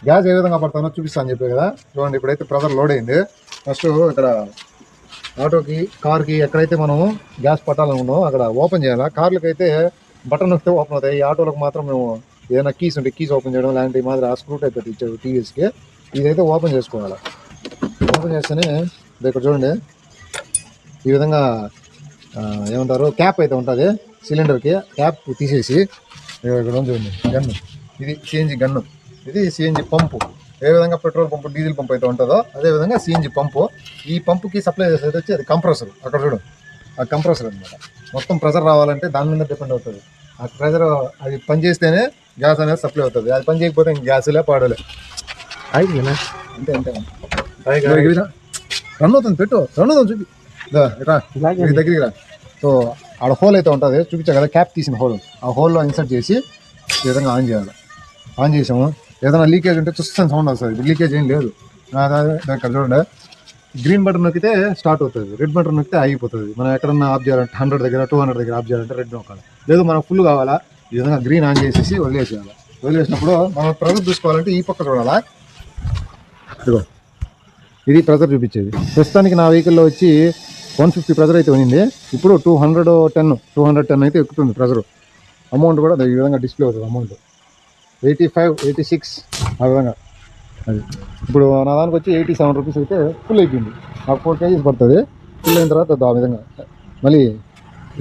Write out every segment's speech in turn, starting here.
Gas ఏ విధంగా పడతానో చూపిస్తాను చెప్పే కదా. చూడండి, ఇప్పుడైతే ప్రెజర్ లోడ్ అయింది. ఫస్ట్ ఇక్కడ ఆటోకి, కార్కి ఎక్కడైతే మనం గ్యాస్ పట్టాలనుకున్నామో అక్కడ ఓపెన్ చేయాలి. కార్లకి అయితే బటన్ నొక్కితే ఓపెన్ అవుతాయి. ఈ ఆటోలకు మాత్రం మేము ఏదైనా కీస్ ఉంటే కీస్ ఓపెన్ చేయడం లాంటి మాదిరి ఆ స్క్రూ టైప్ అయితే ఇచ్చారు టీవీఎస్కి. ఇదైతే ఓపెన్ చేసుకోవాలి. ఓపెన్ చేస్తేనే ఇక్కడ చూడండి, ఈ విధంగా ఏమంటారు క్యాప్ అయితే ఉంటుంది సిలిండర్కి. క్యాప్ తీసేసి ఇక్కడ చూడండి గన్ను, ఇది సిఎన్జి గన్ను, ఇది సిఎన్జి పంపు. ఏ విధంగా పెట్రోల్ పంపు, డీజిల్ పంపు అయితే ఉంటుందో అదేవిధంగా సిఎన్జి పంపు. ఈ పంపుకి సప్లై చేసేది వచ్చి అది కంప్రెసర్. అక్కడ చూడు, ఆ కంప్రెసర్ అనమాట. మొత్తం ప్రెజర్ రావాలంటే దాని మీద డిపెండ్ అవుతుంది. ఆ ప్రెజర్ అది పనిచేస్తేనే గ్యాస్ అనేది సప్లై అవుతుంది. అది పని చేయకపోతే ఇంక గ్యాస్లే పాడలే. అంతే అంతే రన్ అవుతుంది. పెట్టు, రన్ అవుతుంది చూపి దగ్గరికి రా. సో ఆడ హోల్ అయితే ఉంటుంది చూపించా కదా, క్యాప్ తీసిన హోల్. ఆ హోల్లో ఇన్సర్ట్ చేసి ఈ విధంగా ఆన్ చేయాలి. ఆన్ చేసాము, ఏదైనా లీకేజ్ ఉంటే చూస్తాను సౌండ్ వస్తుంది. లీకేజ్ ఏం లేదు. ఇక్కడ చూడండి, గ్రీన్ బటన్ నొక్కితే స్టార్ట్ అవుతుంది, రెడ్ బటన్ నొక్కితే ఆగిపోతుంది. మనం ఎక్కడన్నా ఆఫ్ చేయాలంటే 100 దగ్గర 200 దగ్గర ఆఫ్ చేయాలంటే రెడ్ నొక్కాలి. లేదు మనకు ఫుల్ కావాలా, ఈ విధంగా గ్రీన్ ఆన్ చేసేసి వదిలేసేయాలి. వదిలేసినప్పుడు మనం ప్రెజర్ చూసుకోవాలంటే ఈ పక్క చూడాలా. ఇదిగో ఇది ప్రెజర్ చూపించేది. ప్రస్తుతానికి నా వెహికల్లో వచ్చి 150 ప్రెజర్ అయితే ఉంది. ఇప్పుడు 210 అయితే ఎక్కుతుంది ప్రెజర్. అమౌంట్ కూడా ఈ విధంగా డిస్ప్లే అవుతుంది. అమౌంట్ 85, 86 ఆ విధంగా. అది ఇప్పుడు నా దానికి వచ్చి 87 రూపీస్ అయితే ఫుల్ అయిపోయింది. నాకు 4 kgs పడుతుంది. ఫుల్ అయిన తర్వాత ఆ విధంగా మళ్ళీ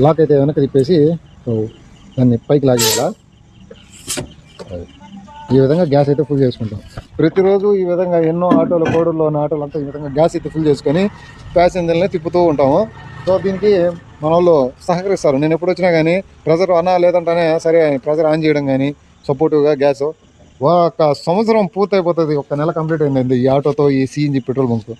లాక్ అయితే వెనక్కి తిప్పేసి దాన్ని పైకి లాగేయాలా. ఈ విధంగా గ్యాస్ అయితే ఫుల్ చేసుకుంటాం ప్రతిరోజు. ఈ విధంగా ఎన్నో ఆటోలు, కోడూరులో ఉన్న ఆటోలు అంతా ఈ విధంగా గ్యాస్ అయితే ఫుల్ చేసుకొని ప్యాసింజర్లని తిప్పుతూ ఉంటాము. సో దీనికి మన వాళ్ళు సహకరిస్తారు. నేను ఎప్పుడు వచ్చినా కానీ ప్రెజర్ అన్నా లేదంటానే సరే ప్రెజర్ ఆన్ చేయడం కానీ సపోర్టివ్గా గ్యాస్. ఒక సంవత్సరం పూర్తయిపోతుంది, 1 నెల కంప్లీట్ అయింది ఈ ఆటోతో, ఈ సిఎన్జి పెట్రోల్ బంక్.